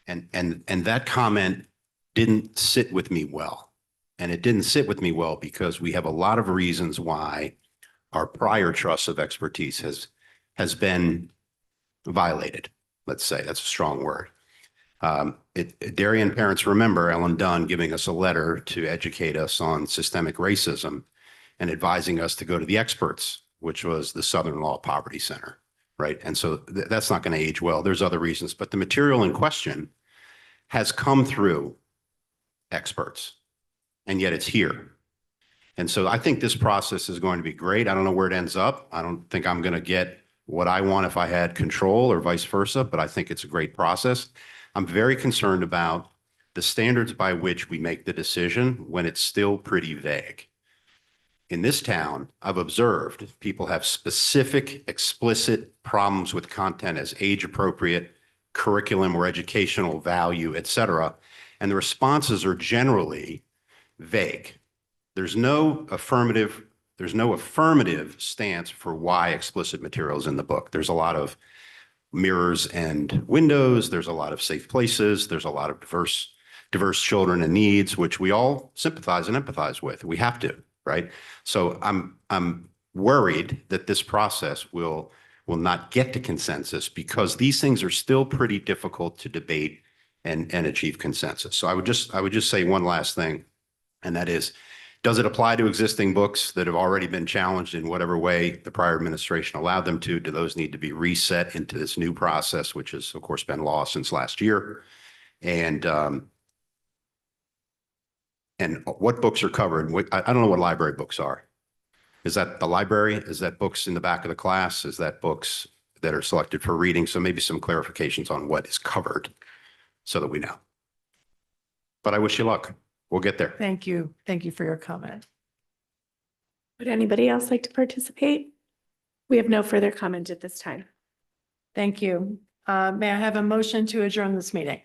And that comment didn't sit with me well. And it didn't sit with me well because we have a lot of reasons why our prior trust of expertise has been violated. Let's say that's a strong word. Darien parents remember Ellen Dunn giving us a letter to educate us on systemic racism and advising us to go to the experts, which was the Southern Law Poverty Center, right? And so that's not going to age well. There's other reasons, but the material in question has come through experts, and yet it's here. And so I think this process is going to be great. I don't know where it ends up. I don't think I'm going to get what I want if I had control or vice versa, but I think it's a great process. I'm very concerned about the standards by which we make the decision when it's still pretty vague. In this town, I've observed people have specific, explicit problems with content as age appropriate, curriculum or educational value, et cetera. And the responses are generally vague. There's no affirmative stance for why explicit material is in the book. There's a lot of mirrors and windows. There's a lot of safe places. There's a lot of diverse children and needs, which we all sympathize and empathize with. We have to, right? So I'm worried that this process will not get to consensus because these things are still pretty difficult to debate and achieve consensus. So I would just say one last thing, and that is, does it apply to existing books that have already been challenged in whatever way the prior administration allowed them to? Do those need to be reset into this new process, which has, of course, been law since last year? And what books are covered? I don't know what library books are. Is that the library? Is that books in the back of the class? Is that books that are selected for reading? So maybe some clarifications on what is covered so that we know. But I wish you luck. We'll get there. Thank you. Thank you for your comment. Would anybody else like to participate? We have no further comment at this time. Thank you. May I have a motion to adjourn this meeting?